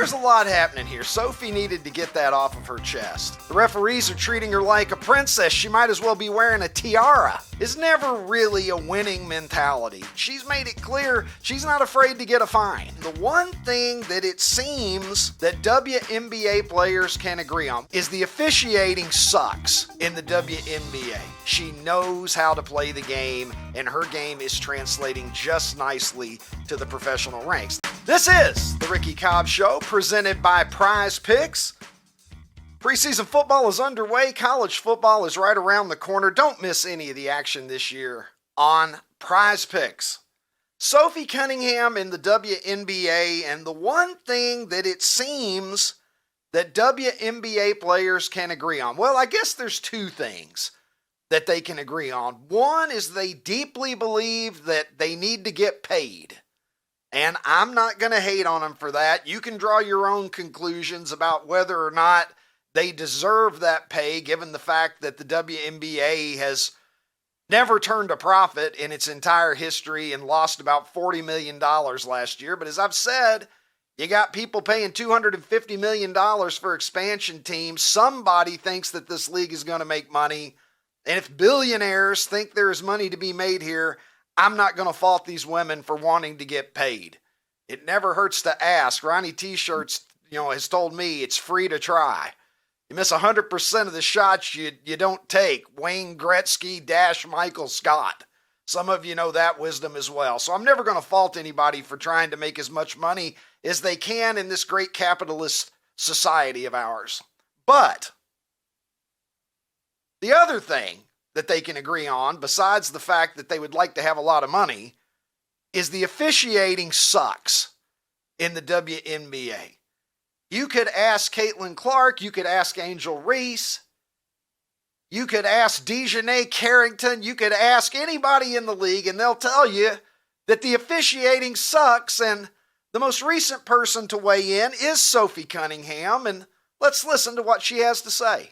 There's a lot happening here. Sophie needed to get that off of her chest. The referees are treating her like a princess. She might as well be wearing a tiara. It's never really a winning mentality. She's made it clear she's not afraid to get a fine. The one thing that it seems that WNBA players can agree on is the officiating sucks in the WNBA. She knows how to play the game, and her game is translating just nicely to the professional ranks. This is the Ricky Cobb Show, presented by Prize Picks. Preseason football is underway. College football is right around the corner. Don't miss any of the action this year on Prize Picks. Sophie Cunningham in the WNBA, and the one thing that it seems that WNBA players can agree on. Well, I guess there's two things that they can agree on. One is they deeply believe that they need to get paid. And I'm not going to hate on them for that. You can draw your own conclusions about whether or not they deserve that pay, given the fact that the WNBA has never turned a profit in its entire history and lost about $40 million last year. But as I've said, you got people paying $250 million for expansion teams. Somebody thinks that this league is going to make money. And if billionaires think there is money to be made here, I'm not going to fault these women for wanting to get paid. It never hurts to ask. Ronnie T-Shirts, has told me it's free to try. You miss 100% of the shots you don't take. Wayne Gretzky - Michael Scott. Some of you know that wisdom as well. So I'm never going to fault anybody for trying to make as much money as they can in this great capitalist society of ours. But the other thing that they can agree on, besides the fact that they would like to have a lot of money, is the officiating sucks in the WNBA. You could ask Caitlin Clark, you could ask Angel Reese, you could ask Dejanay Carrington, you could ask anybody in the league, and they'll tell you that the officiating sucks. And the most recent person to weigh in is Sophie Cunningham, and let's listen to what she has to say.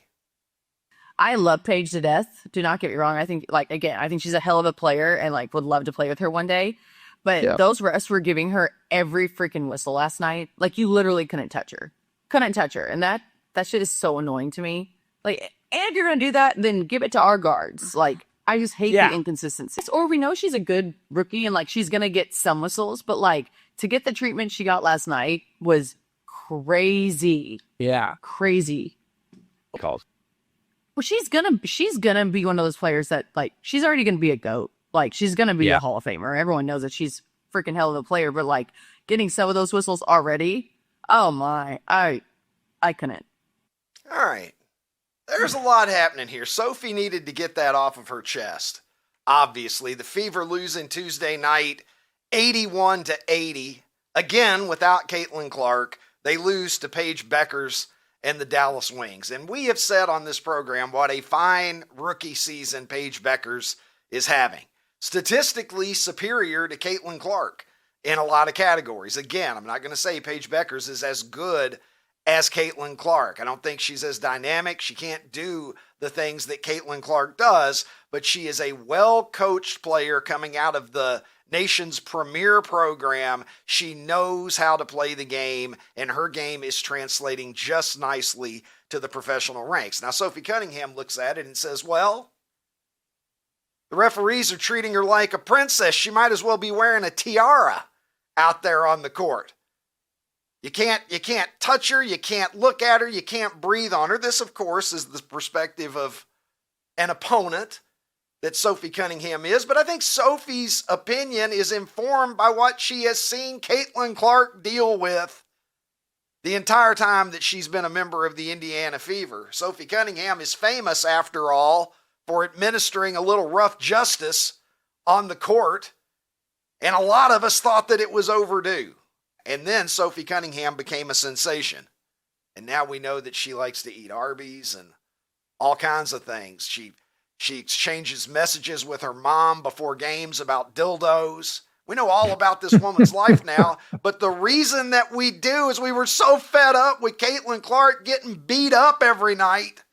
I love Paige to death. Do not get me wrong. I think, I think she's a hell of a player and, would love to play with her one day. But those refs were giving her every freaking whistle last night. You literally couldn't touch her. And that shit is so annoying to me. And if you're going to do that, then give it to our guards. I just hate the inconsistency. Or we know she's a good rookie and, she's going to get some whistles. But, to get the treatment she got last night was crazy. Yeah. Crazy. Calls. Well, she's gonna be one of those players that she's already gonna be a GOAT. She's gonna be a Hall of Famer. Everyone knows that she's freaking hell of a player. But getting some of those whistles already, oh my, I couldn't. All right, there's a lot happening here. Sophie needed to get that off of her chest. Obviously, the Fever losing Tuesday night, 81-80. Again, without Caitlin Clark, they lose to Paige Bueckers and the Dallas Wings. And we have said on this program what a fine rookie season Paige Bueckers is having. Statistically superior to Caitlin Clark in a lot of categories. Again, I'm not going to say Paige Bueckers is as good as Caitlin Clark. I don't think she's as dynamic. She can't do the things that Caitlin Clark does, but she is a well-coached player coming out of the nation's premier program. She knows how to play the game, and her game is translating just nicely to the professional ranks. Now, Sophie Cunningham looks at it and says, well, the referees are treating her like a princess. She might as well be wearing a tiara out there on the court. You can't touch her, you can't look at her, you can't breathe on her. This, of course, is the perspective of an opponent that Sophie Cunningham is, but I think Sophie's opinion is informed by what she has seen Caitlin Clark deal with the entire time that she's been a member of the Indiana Fever. Sophie Cunningham is famous, after all, for administering a little rough justice on the court, and a lot of us thought that it was overdue. And then Sophie Cunningham became a sensation, and now we know that she likes to eat Arby's and all kinds of things. She exchanges messages with her mom before games about dildos. We know all about this woman's life now, but the reason that we do is we were so fed up with Caitlin Clark getting beat up every night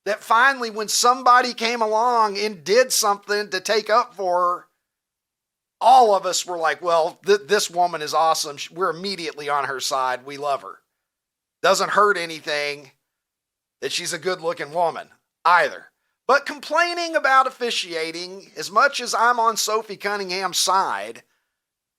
that finally when somebody came along and did something to take up for her, all of us were like, well, this woman is awesome. We're immediately on her side. We love her. Doesn't hurt anything that she's a good-looking woman either. But complaining about officiating, as much as I'm on Sophie Cunningham's side,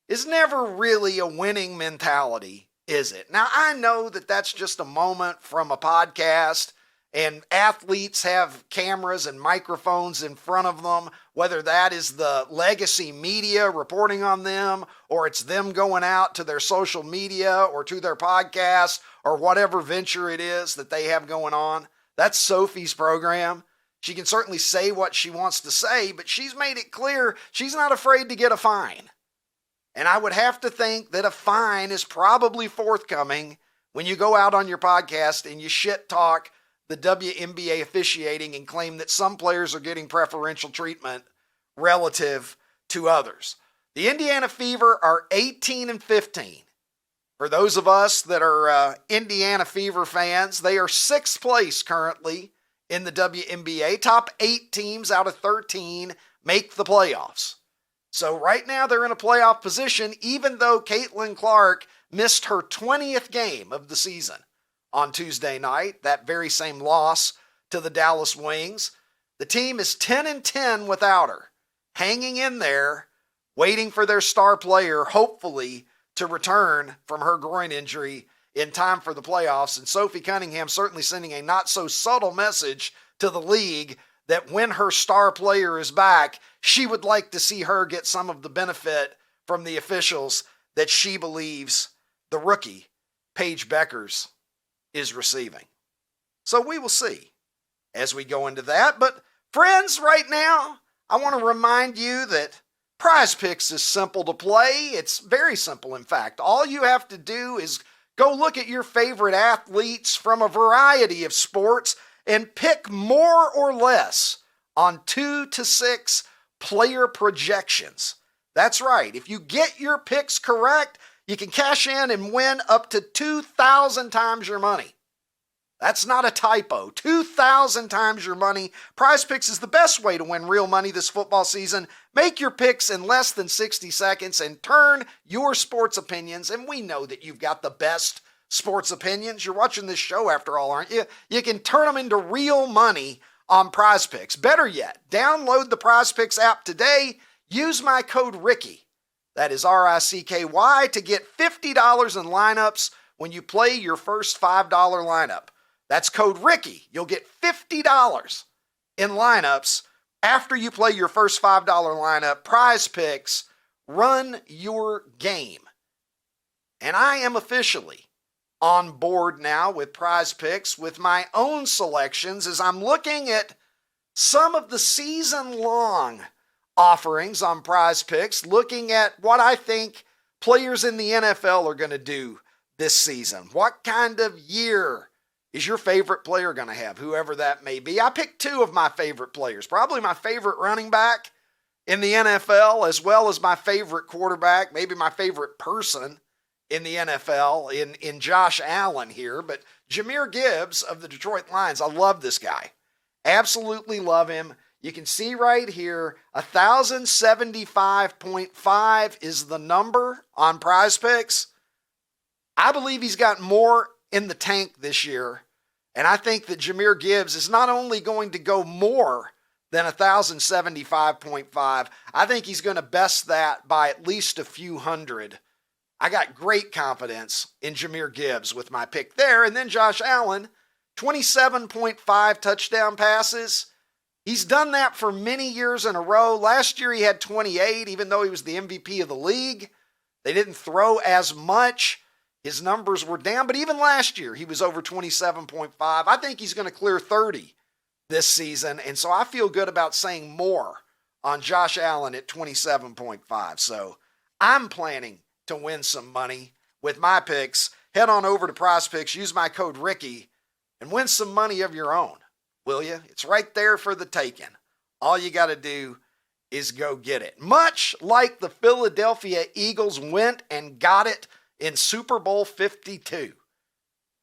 is never really a winning mentality, is it? Now, I know that that's just a moment from a podcast, and athletes have cameras and microphones in front of them, whether that is the legacy media reporting on them, or it's them going out to their social media or to their podcast or whatever venture it is that they have going on. That's Sophie's program. She can certainly say what she wants to say, but she's made it clear she's not afraid to get a fine. And I would have to think that a fine is probably forthcoming when you go out on your podcast and you shit talk the WNBA officiating and claim that some players are getting preferential treatment relative to others. The Indiana Fever are 18-15. For those of us that are Indiana Fever fans, they are 6th place currently in the WNBA. Top 8 teams out of 13 make the playoffs. So right now they're in a playoff position, even though Caitlin Clark missed her 20th game of the season on Tuesday night, that very same loss to the Dallas Wings. The team is 10-10 without her, hanging in there, waiting for their star player, hopefully, to return from her groin injury in time for the playoffs. And Sophie Cunningham certainly sending a not-so-subtle message to the league that when her star player is back, she would like to see her get some of the benefit from the officials that she believes the rookie, Paige Bueckers, is receiving. So we will see as we go into that. But friends, right now, I want to remind you that Prize Picks is simple to play. It's very simple, in fact. All you have to do is go look at your favorite athletes from a variety of sports and pick more or less on 2 to 6 player projections. That's right. If you get your picks correct, you can cash in and win up to 2,000 times your money. That's not a typo. 2,000 times your money. Prize Picks is the best way to win real money this football season. Make your picks in less than 60 seconds and turn your sports opinions. And we know that you've got the best sports opinions. You're watching this show after all, aren't you? You can turn them into real money on Prize Picks. Better yet, download the Prize Picks app today. Use my code Ricky. That is RICKY to get $50 in lineups when you play your first $5 lineup. That's code Ricky. You'll get $50 in lineups after you play your first $5 lineup. Prize Picks, run your game. And I am officially on board now with Prize Picks with my own selections as I'm looking at some of the season-long offerings on Prize Picks, looking at what I think players in the NFL are going to do this season. What kind of year is your favorite player going to have, whoever that may be? I picked 2 of my favorite players, probably my favorite running back in the NFL, as well as my favorite quarterback, maybe my favorite person in the NFL in Josh Allen here. But Jahmyr Gibbs of the Detroit Lions, I love this guy. Absolutely love him. You can see right here, 1,075.5 is the number on Prize Picks. I believe he's got more in the tank this year, and I think that Jahmyr Gibbs is not only going to go more than 1,075.5, I think he's going to best that by at least a few hundred. I got great confidence in Jahmyr Gibbs with my pick there. And then Josh Allen, 27.5 touchdown passes. He's done that for many years in a row. Last year he had 28, even though he was the MVP of the league. They didn't throw as much. His numbers were down, but even last year he was over 27.5. I think he's going to clear 30 this season, and so I feel good about saying more on Josh Allen at 27.5. So I'm planning to win some money with my picks. Head on over to Prize Picks, use my code Ricky, and win some money of your own, will you? It's right there for the taking. All you got to do is go get it. Much like the Philadelphia Eagles went and got it in Super Bowl 52.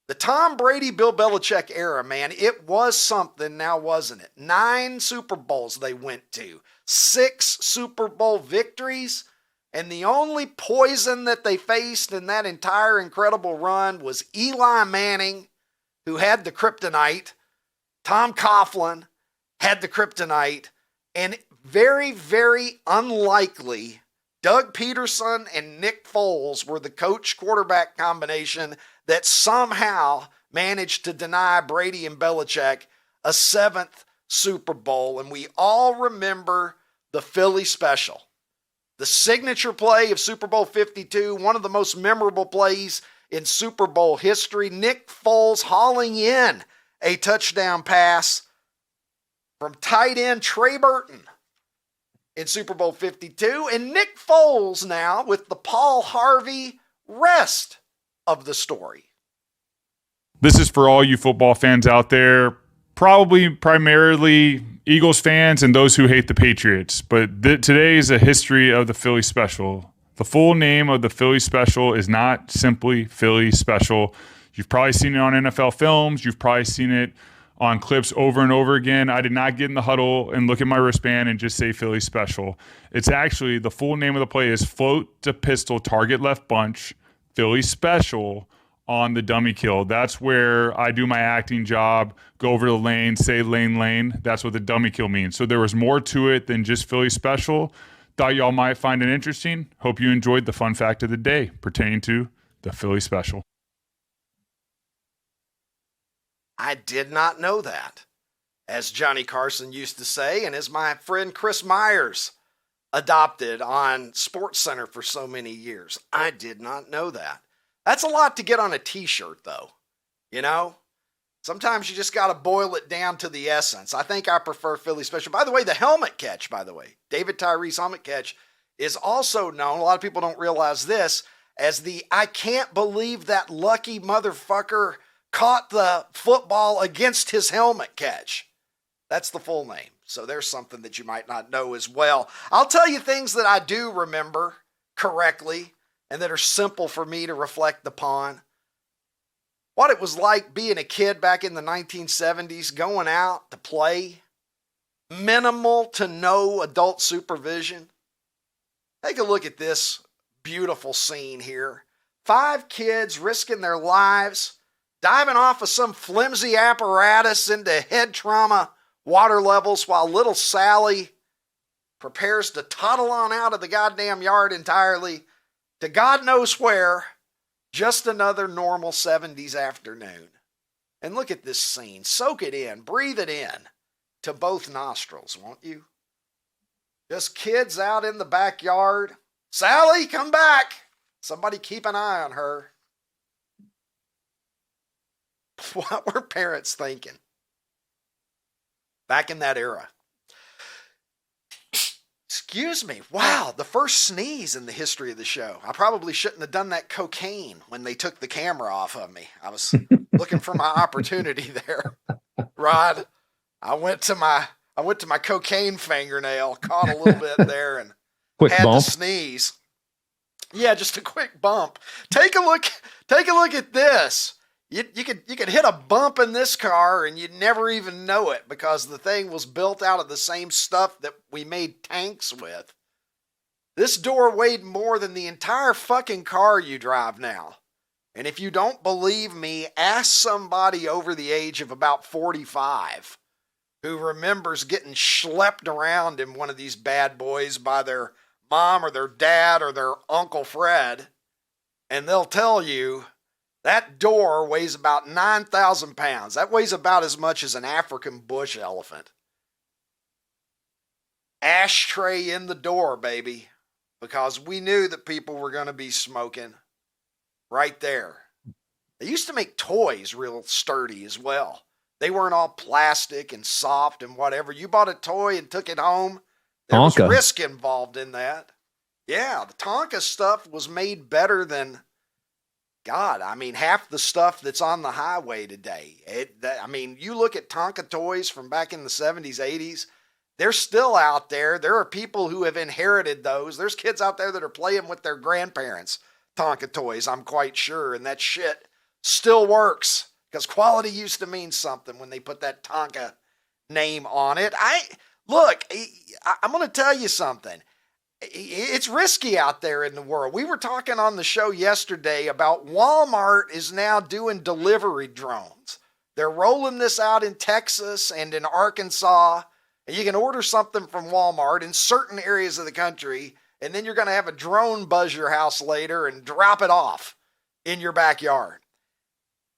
The Tom Brady, Bill Belichick era, man, it was something now, wasn't it? 9 Super Bowls they went to, 6 Super Bowl victories. And the only poison that they faced in that entire incredible run was Eli Manning, who had the kryptonite. Tom Coughlin had the kryptonite. And very, very unlikely, Doug Peterson and Nick Foles were the coach-quarterback combination that somehow managed to deny Brady and Belichick a 7th Super Bowl. And we all remember the Philly special. The signature play of Super Bowl 52, one of the most memorable plays in Super Bowl history. Nick Foles hauling in a touchdown pass from tight end Trey Burton in Super Bowl 52. And Nick Foles now with the Paul Harvey rest of the story. This is for all you football fans out there, probably primarily Eagles fans and those who hate the Patriots. But today is a history of the Philly Special. The full name of the Philly Special is not simply Philly Special. You've probably seen it on NFL films. You've probably seen it on clips over and over again. I did not get in the huddle and look at my wristband and just say Philly Special. It's actually, the full name of the play is float to pistol, target left bunch, Philly Special on the dummy kill. That's where I do my acting job, go over the lane, say lane, lane. That's what the dummy kill means. So there was more to it than just Philly Special. Thought y'all might find it interesting. Hope you enjoyed the fun fact of the day pertaining to the Philly Special. I did not know that. As Johnny Carson used to say, and as my friend Chris Myers adopted on SportsCenter for so many years. I did not know that. That's a lot to get on a t-shirt, though. You know? Sometimes you just got to boil it down to the essence. I think I prefer Philly Special. By the way, the helmet catch, David Tyree's helmet catch is also known, a lot of people don't realize this, as the I can't believe that lucky motherfucker caught the football against his helmet catch. That's the full name. So there's something that you might not know as well. I'll tell you things that I do remember correctly and that are simple for me to reflect upon. What it was like being a kid back in the 1970s, going out to play, minimal to no adult supervision. Take a look at this beautiful scene here. 5 kids risking their lives, diving off of some flimsy apparatus into head trauma water levels while little Sally prepares to toddle on out of the goddamn yard entirely to God knows where. Just another normal 70s afternoon. And look at this scene. Soak it in. Breathe it in to both nostrils, won't you? Just kids out in the backyard. Sally, come back. Somebody keep an eye on her. What were parents thinking back in that era? Excuse me. Wow, the first sneeze in the history of the show. I probably shouldn't have done that cocaine when they took the camera off of me. I was looking for my opportunity there. Rod, I went to my cocaine fingernail, caught a little bit there and quick had bump. to sneeze. Yeah, just a quick bump. Take a look at this. You could hit a bump in this car and you'd never even know it because the thing was built out of the same stuff that we made tanks with. This door weighed more than the entire fucking car you drive now. And if you don't believe me, ask somebody over the age of about 45 who remembers getting schlepped around in one of these bad boys by their mom or their dad or their Uncle Fred, and they'll tell you that door weighs about 9,000 pounds. That weighs about as much as an African bush elephant. Ashtray in the door, baby, because we knew that people were going to be smoking right there. They used to make toys real sturdy as well. They weren't all plastic and soft and whatever. You bought a toy and took it home. There was risk involved in that. Yeah, the Tonka stuff was made better than... God, I mean, half the stuff that's on the highway today. You look at Tonka toys from back in the 70s, 80s, they're still out there. There are people who have inherited those. There's kids out there that are playing with their grandparents' Tonka toys, I'm quite sure, and that shit still works because quality used to mean something when they put that Tonka name on it. I'm going to tell you something. It's risky out there in the world. We were talking on the show yesterday about Walmart is now doing delivery drones. They're rolling this out in Texas and in Arkansas. And you can order something from Walmart in certain areas of the country, and then you're going to have a drone buzz your house later and drop it off in your backyard.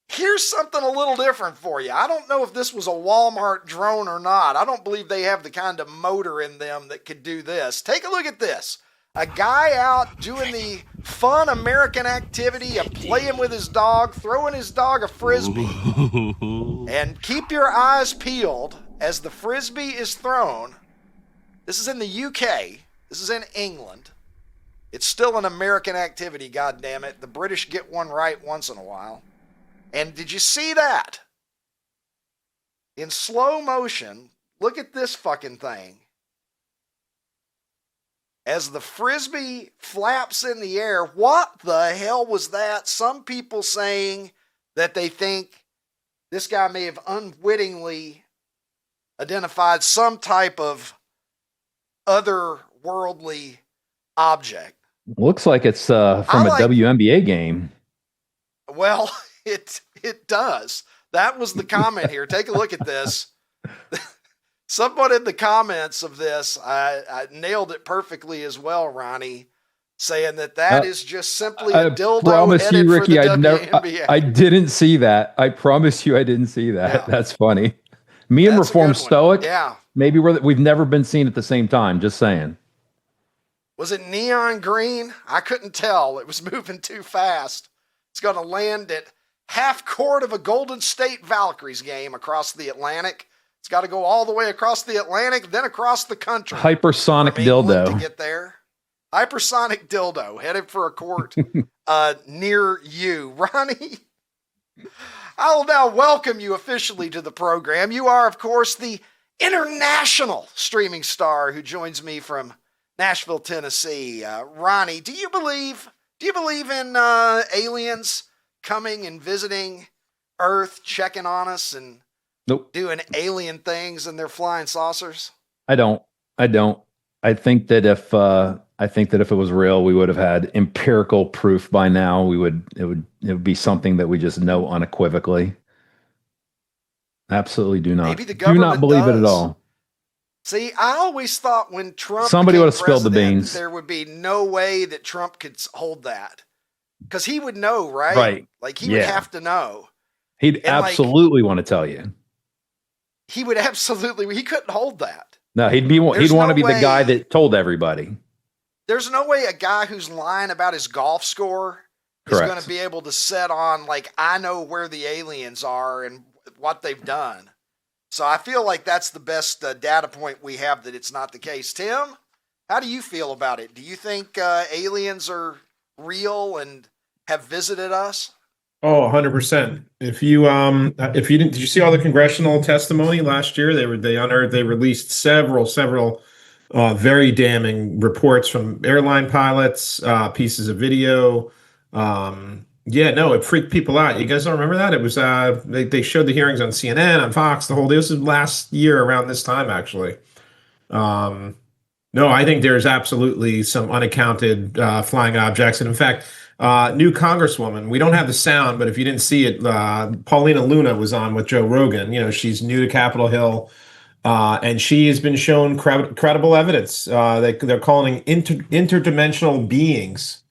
Here's something a little different for you. I don't know if this was a Walmart drone or not. I don't believe they have the kind of motor in them that could do this. Take a look at this. A guy out doing the fun American activity of playing with his dog, throwing his dog a Frisbee. And keep your eyes peeled as the Frisbee is thrown. This is in the UK. This is in England. It's still an American activity, goddammit. The British get one right once in a while. And did you see that? In slow motion, look at this fucking thing. As the Frisbee flaps in the air, what the hell was that? Some people saying that they think this guy may have unwittingly identified some type of otherworldly object. Looks like it's from a WNBA game. Well, it does. That was the comment here. Take a look at this. Someone in the comments of this, I nailed it perfectly as well, Ronnie, saying that is just simply a dildo headed for the WNBA. I didn't see that. I promise you I didn't see that. Yeah. That's funny. Me and Reformed Stoic, maybe we've never been seen at the same time, just saying. Was it neon green? I couldn't tell. It was moving too fast. It's going to land at half court of a Golden State Valkyries game across the Atlantic. It's got to go all the way across the Atlantic, then across the country. Hypersonic dildo. To get there. Hypersonic dildo headed for a court near you. Ronnie, I will now welcome you officially to the program. You are, of course, the international streaming star who joins me from Nashville, Tennessee. Ronnie, do you believe in aliens coming and visiting Earth, checking on us and doing alien things in their flying saucers? I don't. I think that if it was real, we would have had empirical proof by now. It would be something that we just know unequivocally. Absolutely do not. Maybe the government do not believe it at all. See, I always thought when Trump somebody would have spilled the beans, there would be no way that Trump could hold that. Because he would know, right? Right. Like he would have to know. He'd absolutely want to tell you. He couldn't hold that. No, he'd want to be the guy that told everybody. There's no way a guy who's lying about his golf score is going to be able to set on, like, I know where the aliens are and what they've done. So I feel like that's the best data point we have that it's not the case. Tim, how do you feel about it? Do you think aliens are real and have visited us? Oh, 100%. If you didn't, did you see all the congressional testimony last year? They released several very damning reports from airline pilots, pieces of video. It freaked people out. You guys don't remember that? It was they showed the hearings on CNN, on Fox, the whole deal. This was last year around this time, actually. No, I think there's absolutely some unaccounted flying objects. And in fact, new Congresswoman, we don't have the sound, but if you didn't see it, Paulina Luna was on with Joe Rogan. She's new to Capitol Hill, and she has been shown credible evidence. They're calling interdimensional beings,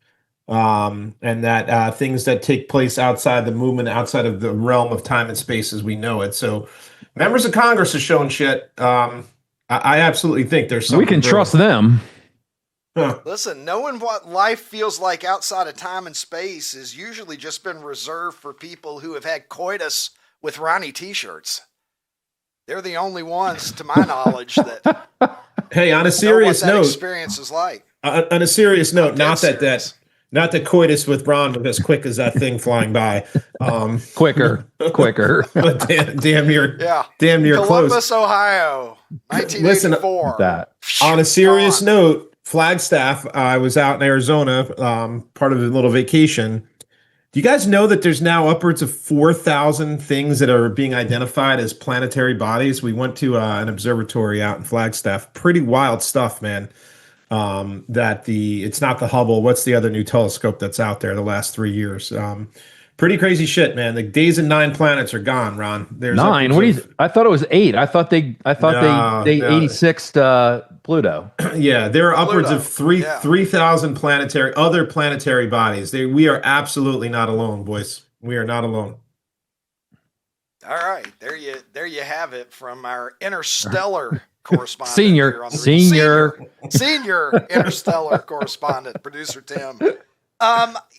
and that things that take place outside the movement, outside of the realm of time and space as we know it. So members of Congress are showing shit. I absolutely think there's something. We can trust them. Huh. Listen, knowing what life feels like outside of time and space has usually just been reserved for people who have had coitus with Ronnie t-shirts. They're the only ones, to my knowledge, that hey, on a serious note, experience is like. On a serious note, not that coitus with Ron was as quick as that thing flying by. Quicker. But damn near Columbus, close. Ohio, 1984. Listen, on a serious note, Flagstaff, I was out in Arizona, part of a little vacation. Do you guys know that there's now upwards of 4,000 things that are being identified as planetary bodies? We went to an observatory out in Flagstaff. Pretty wild stuff, man. that it's not the Hubble. What's the other new telescope that's out there the last 3 years? Pretty crazy shit, man. The days and 9 planets are gone, Ron. There's 9. What do you? I thought it was 8. I thought they 86'd Pluto. Yeah, there are upwards Pluto. of 3,000 other planetary bodies. We are absolutely not alone, boys. We are not alone. All right, there you have it from our interstellar correspondent. Senior interstellar correspondent, producer Tim.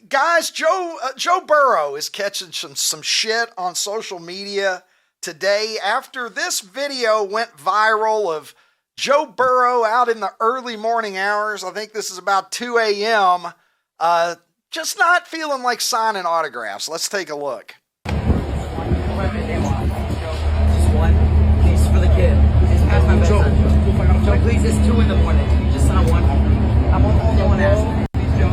Guys, Joe Burrow is catching some shit on social media today after this video went viral of Joe Burrow out in the early morning hours. I think this is about 2 a.m. Just not feeling like signing autographs. Let's take a look. Just one, please, for the kid. Just pass my bedtime. Joe, please, it's 2 in the morning. Can you just sign one? I'm on no one asked. Please, Joe.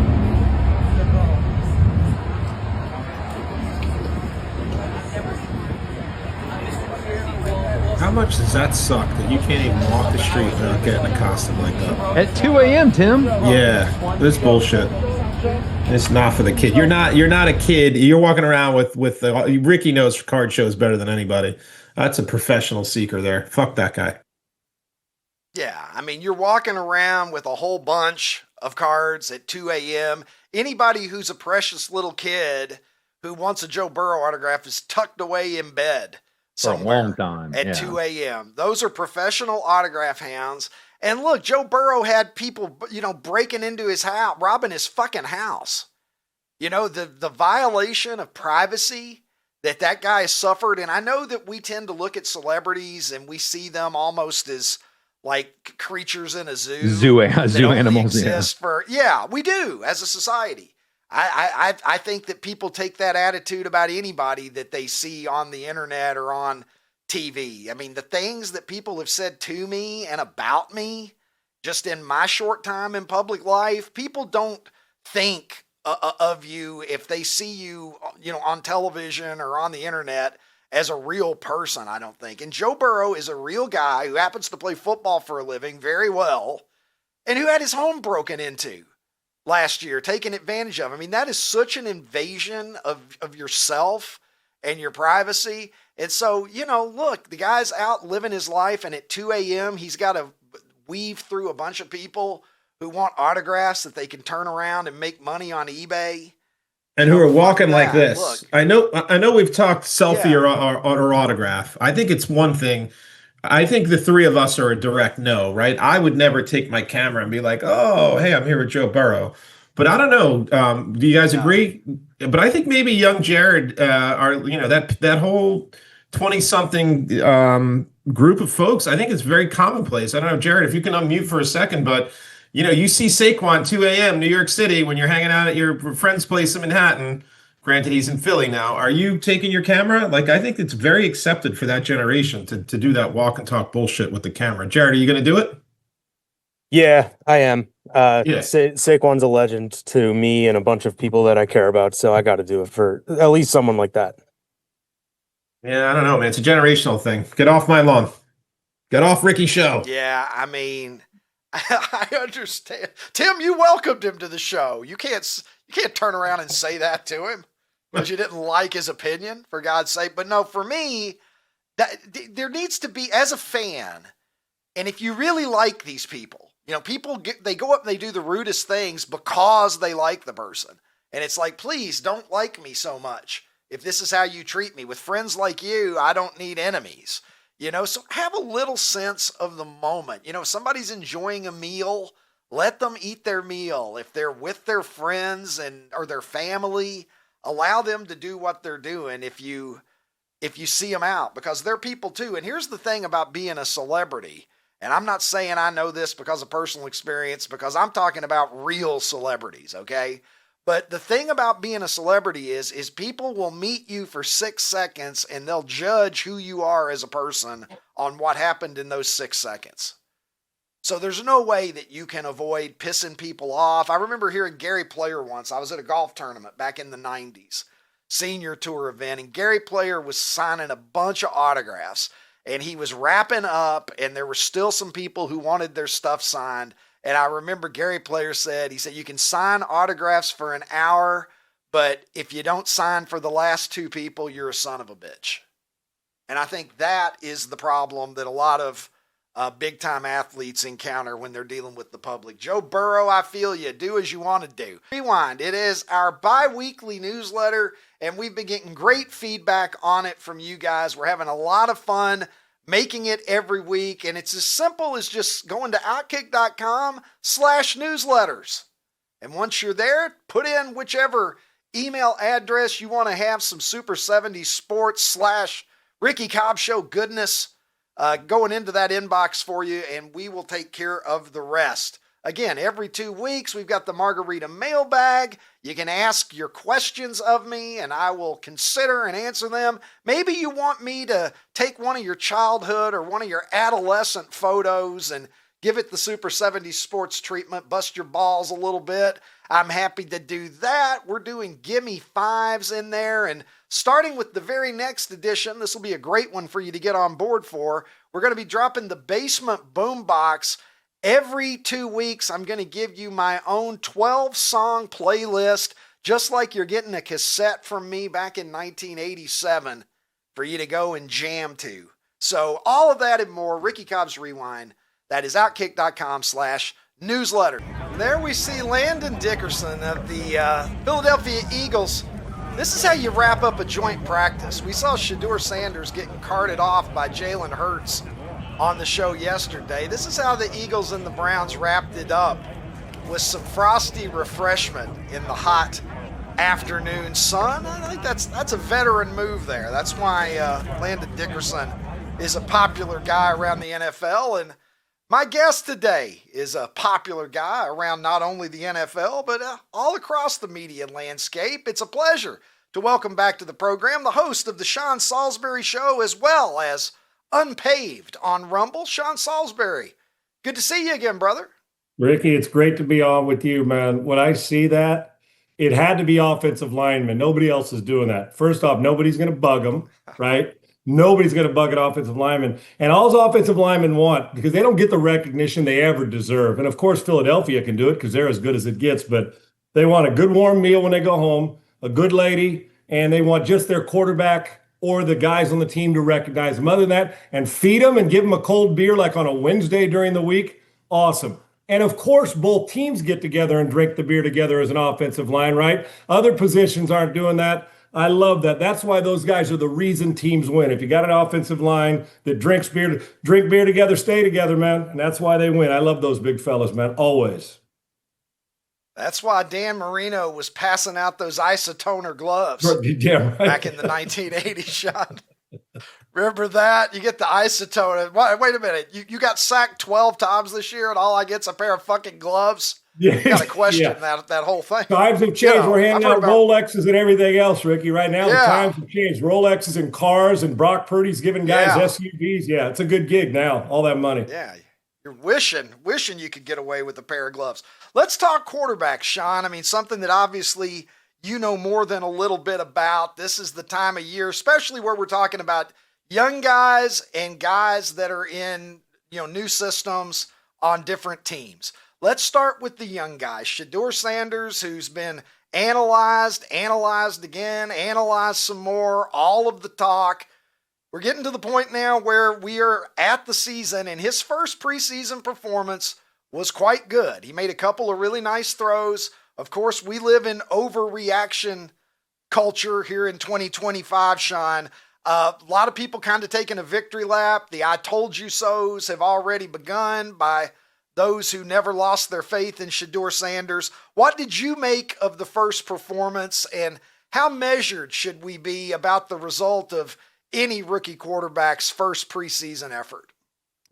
How much does that suck that you can't even walk the street without getting accosted like that? At 2 a.m., Tim. Yeah, this bullshit. It's not for the kid. You're not a kid. You're walking around with Ricky knows card shows better than anybody. That's a professional seeker there. Fuck that guy. Yeah, I mean, you're walking around with a whole bunch of cards at 2 a.m. Anybody who's a precious little kid who wants a Joe Burrow autograph is tucked away in bed For a somewhere long time. at Yeah. 2 a.m. Those are professional autograph hounds. And look, Joe Burrow had people, breaking into his house, robbing his fucking house. The violation of privacy that guy has suffered. And I know that we tend to look at celebrities and we see them almost as like creatures in a zoo. Zoo only animals. exist we do as a society. I think that people take that attitude about anybody that they see on the internet or on TV. I mean, the things that people have said to me and about me just in my short time in public life, people don't think of you if they see you, on television or on the internet as a real person, I don't think. And Joe Burrow is a real guy who happens to play football for a living very well and who had his home broken into last year, taken advantage of. I mean, that is such an invasion of yourself and your privacy. And so, look, the guy's out living his life, and at 2 a.m., he's got to weave through a bunch of people who want autographs that they can turn around and make money on eBay. And who are walking like this. Look. I know we've talked selfie or autograph. I think it's one thing. I think the three of us are a direct no, right? I would never take my camera and be like, oh, hey, I'm here with Joe Burrow. But I don't know. Do you guys agree? But I think maybe young Jared, that whole 20-something group of folks, I think it's very commonplace. I don't know, Jared, if you can unmute for a second, but you see Saquon 2 a.m. New York City when you're hanging out at your friend's place in Manhattan. Granted, he's in Philly now. Are you taking your camera? Like, I think it's very accepted for that generation to do that walk and talk bullshit with the camera. Jared, are you going to do it? Yeah, I am. Yeah. Saquon's a legend to me and a bunch of people that I care about, so I got to do it for at least someone like that. Yeah, I don't know, man. It's a generational thing. Get off my lawn. Get off Ricky's show. Yeah, I mean, I understand. Tim, you welcomed him to the show. You can't turn around and say that to him because you didn't like his opinion, for God's sake. But no, for me, there needs to be, as a fan, and if you really like these people, they go up and they do the rudest things because they like the person. And it's like, please don't like me so much. If this is how you treat me, with friends like you, I don't need enemies. So have a little sense of the moment. If somebody's enjoying a meal, let them eat their meal. If they're with their friends or their family, allow them to do what they're doing if you see them out, because they're people too. And here's the thing about being a celebrity. And I'm not saying I know this because of personal experience, because I'm talking about real celebrities, okay? But the thing about being a celebrity is people will meet you for 6 seconds and they'll judge who you are as a person on what happened in those 6 seconds. So there's no way that you can avoid pissing people off. I remember hearing Gary Player once. I was at a golf tournament back in the 90s, senior tour event, and Gary Player was signing a bunch of autographs. And he was wrapping up, and there were still some people who wanted their stuff signed. And I remember Gary Player said, you can sign autographs for an hour, but if you don't sign for the last two people, you're a son of a bitch. And I think that is the problem that a lot of big-time athletes encounter when they're dealing with the public. Joe Burrow, I feel you. Do as you want to do. Rewind. It is our bi-weekly newsletter, and we've been getting great feedback on it from you guys. We're having a lot of fun making it every week, and it's as simple as just going to outkick.com/newsletters. And once you're there, put in whichever email address you want to have some Super 70 Sports / Ricky Cobb Show goodness going into that inbox for you, and we will take care of the rest. Again, every 2 weeks, we've got the Margarita mailbag. You can ask your questions of me, and I will consider and answer them. Maybe you want me to take one of your childhood or one of your adolescent photos and give it the Super 70 Sports treatment, bust your balls a little bit. I'm happy to do that. We're doing Gimme Fives in there, and starting with the very next edition, this will be a great one for you to get on board for. We're going to be dropping the Basement Boombox. Every 2 weeks, I'm going to give you my own 12-song playlist, just like you're getting a cassette from me back in 1987 for you to go and jam to. So all of that and more, Ricky Cobb's Rewind. That is outkick.com/newsletter. There we see Landon Dickerson of the Philadelphia Eagles. This is how you wrap up a joint practice. We saw Shedeur Sanders getting carted off by Jalen Hurts on the show yesterday. This is how the Eagles and the Browns wrapped it up, with some frosty refreshment in the hot afternoon sun. I think that's a veteran move there. That's why Landon Dickerson is a popular guy around the NFL, and my guest today is a popular guy around not only the NFL, but all across the media landscape. It's a pleasure to welcome back to the program the host of the Sean Salisbury Show, as well as Unpaved on Rumble, Sean Salisbury. Good to see you again, brother. Ricky, it's great to be on with you, man. When I see that, it had to be offensive linemen. Nobody else is doing that. First off, nobody's going to bug them, right? Nobody's going to bug an offensive lineman. And all those offensive linemen want, because they don't get the recognition they ever deserve. And of course, Philadelphia can do it because they're as good as it gets, but they want a good warm meal when they go home, a good lady, and they want just their quarterback or the guys on the team to recognize them. Other than that, and feed them and give them a cold beer like on a Wednesday during the week, awesome. And of course, both teams get together and drink the beer together as an offensive line, right? Other positions aren't doing that. I love that. That's why those guys are the reason teams win. If you got an offensive line that drink beer together, stay together, man. And that's why they win. I love those big fellas, man, always. That's why Dan Marino was passing out those isotoner gloves yeah, right. Back in the 1980s, Sean. Remember that? You get the isotoner. Wait a minute. You got sacked 12 times this year, and all I get's a pair of fucking gloves? Yeah. You got to question that whole thing. Times have changed. We're handing out Rolexes and everything else, Ricky. Right now, the times have changed. Rolexes and cars, and Brock Purdy's giving guys SUVs. Yeah, it's a good gig now. All that money. Yeah. You're wishing you could get away with a pair of gloves. Let's talk quarterback, Sean. I mean, something that obviously you know more than a little bit about. This is the time of year, especially where we're talking about young guys and guys that are in, new systems on different teams. Let's start with the young guys. Shedeur Sanders, who's been analyzed again, analyzed some more, all of the talk. We're getting to the point now where we are at the season, and his first preseason performance was quite good. He made a couple of really nice throws. Of course, we live in overreaction culture here in 2025, Sean. A lot of people kind of taking a victory lap. The I told you so's have already begun by those who never lost their faith in Shedeur Sanders. What did you make of the first performance, and how measured should we be about the result of any rookie quarterback's first preseason effort?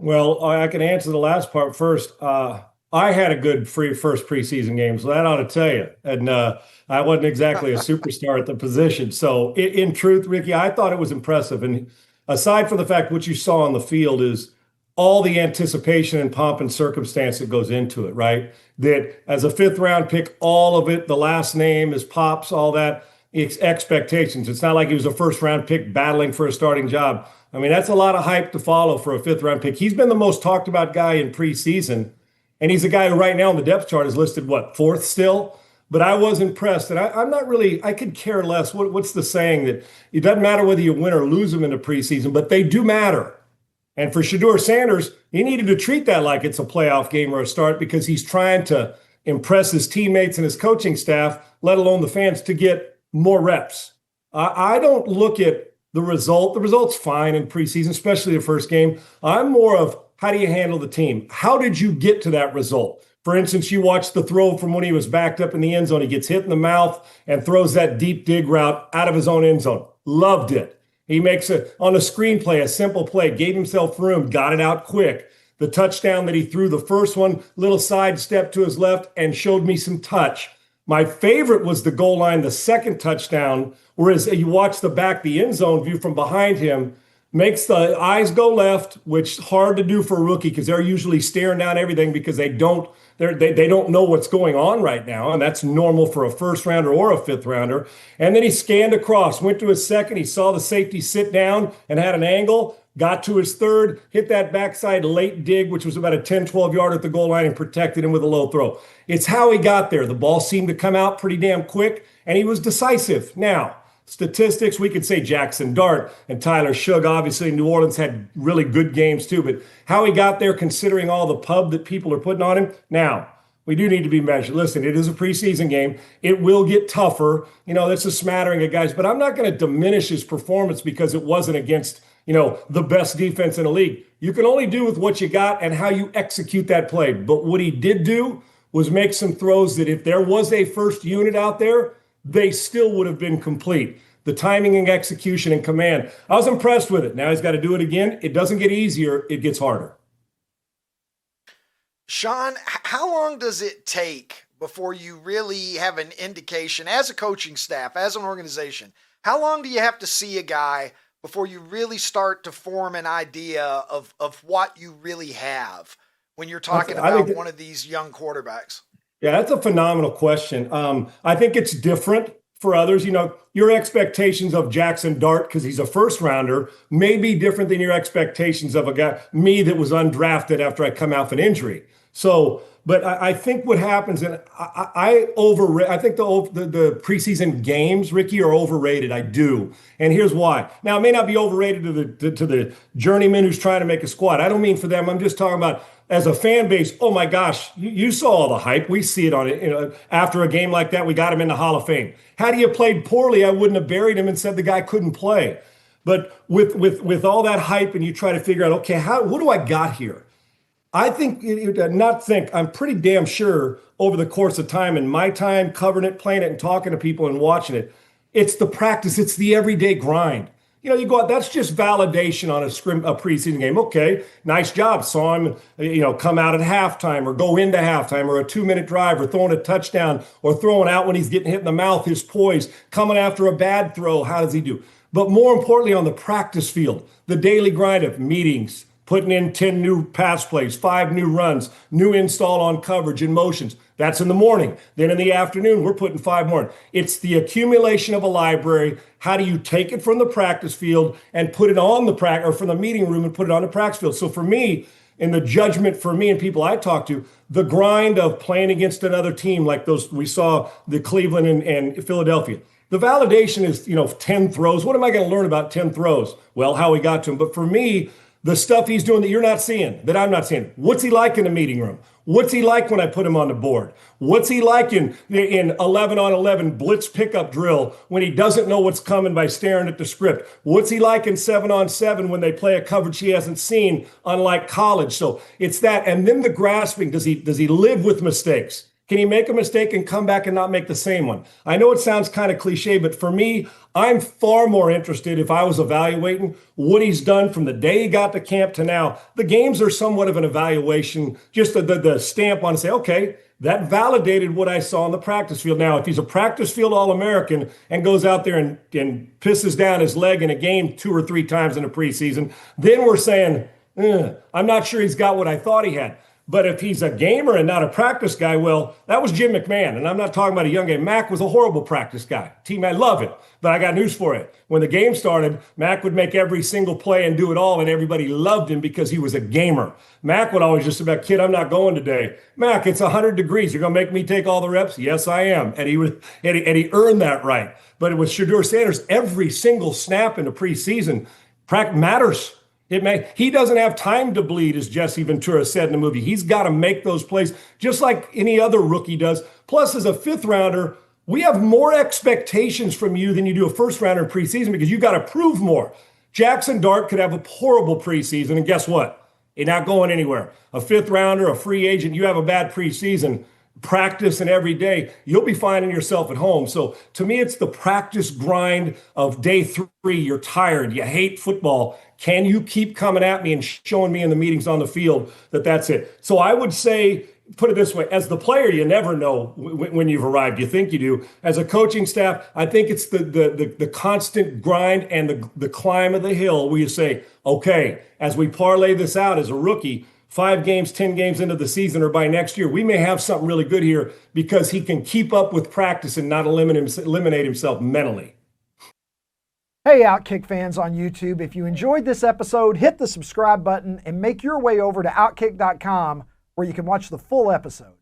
Well, I can answer the last part first. I had a good first preseason game, so that ought to tell you. And I wasn't exactly a superstar at the position. So in truth, Ricky, I thought it was impressive. And aside from the fact what you saw on the field is all the anticipation and pomp and circumstance that goes into it, right? That as a fifth round pick, all of it, the last name, his pops, all that, it's expectations. It's not like he was a first round pick battling for a starting job. I mean, that's a lot of hype to follow for a fifth round pick. He's been the most talked about guy in preseason. And he's a guy who right now on the depth chart is listed, what, 4th still? But I was impressed. And I'm not really, I could care less. What's the saying that it doesn't matter whether you win or lose them in the preseason, but they do matter. And for Shedeur Sanders, he needed to treat that like it's a playoff game or a start because he's trying to impress his teammates and his coaching staff, let alone the fans, to get more reps. I don't look at the result. The result's fine in preseason, especially the first game. I'm more of how do you handle the team? How did you get to that result? For instance, you watch the throw from when he was backed up in the end zone. He gets hit in the mouth and throws that deep dig route out of his own end zone. Loved it. He makes on a screenplay, a simple play, gave himself room, got it out quick. The touchdown that he threw, the first one, little side step to his left and showed me some touch. My favorite was the goal line, the second touchdown, whereas you watch the end zone view from behind him, makes the eyes go left, which is hard to do for a rookie because they're usually staring down everything because they don't know what's going on right now, and that's normal for a first rounder or a fifth rounder. And then he scanned across, went to his second, he saw the safety sit down and had an angle, got to his third, hit that backside late dig, which was about a 10, 12 yard at the goal line and protected him with a low throw. It's how he got there. The ball seemed to come out pretty damn quick, and he was decisive. Now, statistics, we could say Jackson Dart and Tyler Shug, obviously New Orleans had really good games too, but how he got there considering all the pub that people are putting on him. Now, we do need to be measured. Listen, it is a preseason game. It will get tougher. That's a smattering of guys, but I'm not going to diminish his performance because it wasn't against, the best defense in the league. You can only do with what you got and how you execute that play. But what he did do was make some throws that if there was a first unit out there, they still would have been complete. The timing and execution and command. I was impressed with it. Now he's got to do it again. It doesn't get easier. It gets harder. Sean, how long does it take before you really have an indication as a coaching staff, as an organization? How long do you have to see a guy before you really start to form an idea of what you really have when you're talking about one of these young quarterbacks? Yeah, that's a phenomenal question. I think it's different for others. Your expectations of Jackson Dart, because he's a first rounder, may be different than your expectations of a guy, me that was undrafted after I come out of an injury. So, but I think what happens, and I think the preseason games, Ricky, are overrated. I do. And here's why. Now, it may not be overrated to the journeyman who's trying to make a squad. I don't mean for them. I'm just talking about as a fan base. Oh my gosh, you saw all the hype. We see it on it. After a game like that, we got him in the Hall of Fame. Had he played poorly, I wouldn't have buried him and said the guy couldn't play. But with all that hype, and you try to figure out, okay, what do I got here? I'm pretty damn sure over the course of time, in my time covering it, playing it, and talking to people and watching it, it's the practice, it's the everyday grind. You go out, that's just validation on a preseason game. Okay, nice job. Saw him, come out at halftime or go into halftime or a 2-minute drive or throwing a touchdown or throwing out when he's getting hit in the mouth, his poise, coming after a bad throw. How does he do? But more importantly, on the practice field, the daily grind of meetings, putting in 10 new pass plays, 5 new runs, new install on coverage and motions. That's in the morning. Then in the afternoon, we're putting 5 more. It's the accumulation of a library. How do you take it from the practice field and put it on from the meeting room and put it on the practice field? So for me, in the judgment for me and people I talk to, the grind of playing against another team like those we saw, the Cleveland and Philadelphia. The validation is, 10 throws. What am I going to learn about 10 throws? Well, how he got to them. But for me, the stuff he's doing that you're not seeing, that I'm not seeing. What's he like in the meeting room? What's he like when I put him on the board? What's he like in 11-on-11 blitz pickup drill when he doesn't know what's coming by staring at the script? What's he like in 7-on-7 when they play a coverage he hasn't seen, unlike college? So it's that. And then the grasping. Does he live with mistakes? Can he make a mistake and come back and not make the same one? I know it sounds kind of cliche, but for me, I'm far more interested if I was evaluating what he's done from the day he got to camp to now. The games are somewhat of an evaluation, just the stamp on and say, okay, that validated what I saw on the practice field. Now, if he's a practice field All-American and goes out there and pisses down his leg in a game 2 or 3 times in the preseason, then we're saying, I'm not sure he's got what I thought he had. But if he's a gamer and not a practice guy, well, that was Jim McMahon. And I'm not talking about a young guy. Mac was a horrible practice guy. Team, I love it. But I got news for you. When the game started, Mac would make every single play and do it all, and everybody loved him because he was a gamer. Mac would always just about, kid, I'm not going today. Mac, it's 100 degrees. You're going to make me take all the reps? Yes, I am. And he earned that right. But with Shedeur Sanders, every single snap in the preseason matters. He doesn't have time to bleed, as Jesse Ventura said in the movie. He's got to make those plays just like any other rookie does. Plus, as a fifth rounder, we have more expectations from you than you do a first rounder in preseason because you got to prove more. Jackson Dart could have a horrible preseason, and guess what? He's not going anywhere. A fifth rounder, a free agent, you have a bad preseason, practice and every day, you'll be finding yourself at home. So to me, it's the practice grind of day 3. You're tired. You hate football. Can you keep coming at me and showing me in the meetings on the field that that's it? So I would say, put it this way, as the player, you never know when you've arrived. You think you do. As a coaching staff, I think it's the constant grind and the climb of the hill where you say, okay, as we parlay this out as a rookie, 5 games, 10 games into the season, or by next year, we may have something really good here because he can keep up with practice and not eliminate himself mentally. Hey, OutKick fans on YouTube, if you enjoyed this episode, hit the subscribe button and make your way over to OutKick.com where you can watch the full episode.